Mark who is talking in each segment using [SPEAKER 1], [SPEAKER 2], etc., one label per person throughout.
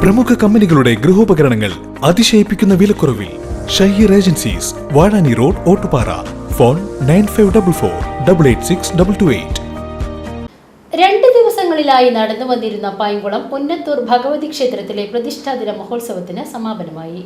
[SPEAKER 1] പ്രമുഖ കമ്പനികളുടെ ഗൃഹോപകരണങ്ങൾ അതിശയിപ്പിക്കുന്ന വിലക്കുറവിൽ. Shaheer agencies, Vazhani road, Ottupara. Phone 9544886228.
[SPEAKER 2] 2 ദിവസങ്ങളിലായി നടന്നു വന്നിരുന്ന പൈങ്കുളം പുന്നത്തൂർ ഭഗവതി ക്ഷേത്രത്തിലെ പ്രതിഷ്ഠാദിന മഹോത്സവത്തിന് സമാപനമായി.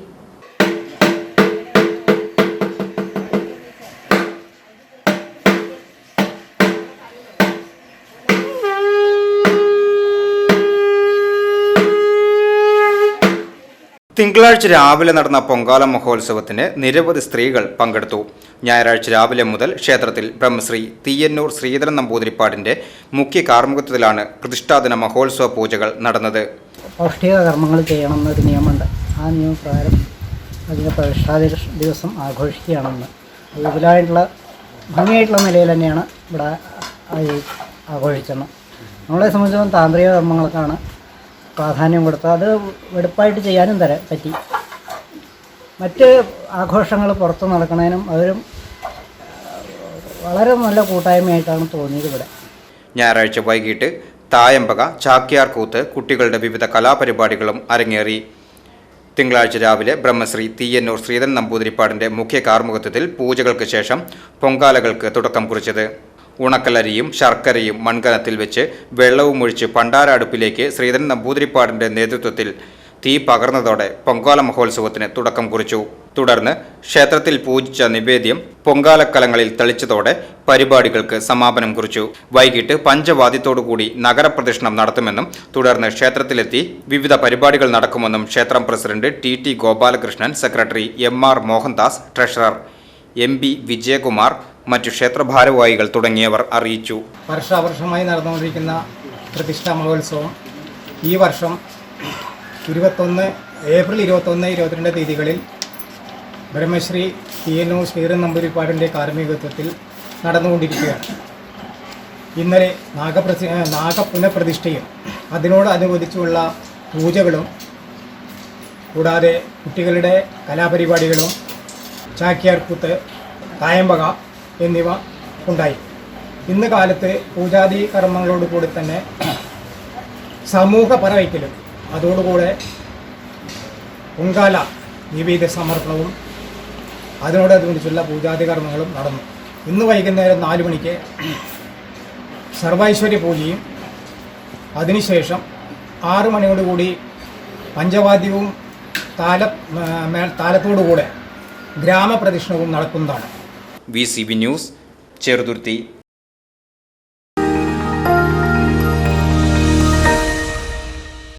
[SPEAKER 3] തിങ്കളാഴ്ച രാവിലെ നടന്ന പൊങ്കാല മഹോത്സവത്തിന് നിരവധി സ്ത്രീകൾ പങ്കെടുത്തു. ഞായറാഴ്ച രാവിലെ മുതൽ ക്ഷേത്രത്തിൽ ബ്രഹ്മശ്രീ തീയന്നൂർ ശ്രീധരൻ നമ്പൂതിരിപ്പാടിന്റെ മുഖ്യ കാർമ്മികത്വത്തിലാണ് പ്രതിഷ്ഠാദിന മഹോത്സവ പൂജകൾ നടന്നത്.
[SPEAKER 4] പൗഷ്ടിക കർമ്മങ്ങൾ ചെയ്യണമെന്നൊരു നിയമമുണ്ട്. ആ നിയമപ്രകാരം അതിന് പ്രതിഷ്ഠാദിന ദിവസം ആഘോഷിക്കുകയാണെന്ന് വിപുലമായിട്ടുള്ള ഭംഗിയായിട്ടുള്ള നിലയിൽ തന്നെയാണ് ഇവിടെ ആഘോഷിച്ചത്. നമ്മളെ സംബന്ധിച്ചിടത്തോളം താന്ത്രിക കർമ്മങ്ങൾക്കാണ് പ്രാധാന്യം കൊടുത്ത് അത് വെടുപ്പായിട്ട് ചെയ്യാനും പറ്റി. മറ്റ് ആഘോഷങ്ങൾ പുറത്ത് നടക്കുന്നതിനും അവരും വളരെ നല്ല കൂട്ടായ്മയായിട്ടാണ് തോന്നിയത് ഇവിടെ.
[SPEAKER 3] ഞായറാഴ്ച വൈകിട്ട് തായമ്പക, ചാക്യാർ കൂത്ത്, കുട്ടികളുടെ വിവിധ കലാപരിപാടികളും അരങ്ങേറി. തിങ്കളാഴ്ച രാവിലെ ബ്രഹ്മശ്രീ തീയന്നൂർ ശ്രീധരൻ നമ്പൂതിരിപ്പാടിന്റെ മുഖ്യ കാർമ്മികത്വത്തിൽ പൂജകൾക്ക് ശേഷം പൊങ്കാലകൾക്ക് തുടക്കം കുറിച്ചത്. ഉണക്കലരിയും ശർക്കരയും മൺകലത്തിൽ വെച്ച് വെള്ളവും ഒഴിച്ച് പണ്ടാര അടുപ്പിലേക്ക് ശ്രീധരൻ നമ്പൂതിരിപ്പാടിന്റെ നേതൃത്വത്തിൽ തീ പകർന്നതോടെ പൊങ്കാല മഹോത്സവത്തിന് തുടക്കം കുറിച്ചു. തുടർന്ന് ക്ഷേത്രത്തിൽ പൂജിച്ച നിവേദ്യം പൊങ്കാലക്കലങ്ങളിൽ തെളിച്ചതോടെ പരിപാടികൾക്ക് സമാപനം കുറിച്ചു. വൈകിട്ട് പഞ്ചവാദ്യത്തോടുകൂടി നഗരപ്രദക്ഷിണം നടത്തുമെന്നും തുടർന്ന് ക്ഷേത്രത്തിലെത്തി വിവിധ പരിപാടികൾ നടക്കുമെന്നും ക്ഷേത്രം president T Gopalakrishnan, secretary MR Mohandas, treasurer MB Vijayakumar, മറ്റു ക്ഷേത്ര ഭാരവാഹികൾ തുടങ്ങിയവർ അറിയിച്ചു.
[SPEAKER 5] വർഷാവർഷമായി നടന്നുകൊണ്ടിരിക്കുന്ന പ്രതിഷ്ഠാ മഹോത്സവം ഈ വർഷം ഏപ്രിൽ 21, 22 തീയതികളിൽ ബ്രഹ്മശ്രീ തീയന്നൂർ ശ്രീധരൻ നമ്പൂതിരിപ്പാടിൻ്റെ കാർമ്മികത്വത്തിൽ നടന്നുകൊണ്ടിരിക്കുകയാണ്. ഇന്നലെ നാഗപുനഃപ്രതിഷ്ഠയും അതിനോടനുബന്ധിച്ചുള്ള പൂജകളും കൂടാതെ കുട്ടികളുടെ കലാപരിപാടികളും ചാക്യാർകൂത്ത്, തായമ്പക എന്നിവ ഉണ്ടായി. ഇന്ന് കാലത്ത് പൂജാതി കർമ്മങ്ങളോടുകൂടി തന്നെ സമൂഹ പറവയ്ക്കലും അതോടുകൂടെ പൊങ്കാല നിവേദ്യ സമർപ്പണവും അതിനോടനുബന്ധിച്ചുള്ള പൂജാതി കർമ്മങ്ങളും നടന്നു. ഇന്ന് വൈകുന്നേരം 4 മണിക്ക് സർവൈശ്വര്യ പൂജയും അതിനുശേഷം 6 മണിയോടുകൂടി പഞ്ചവാദ്യവും താലത്തോടുകൂടെ ഗ്രാമപ്രദക്ഷിണവും നടക്കുന്നതാണ്.
[SPEAKER 3] VCB news, Cheruthuruthy.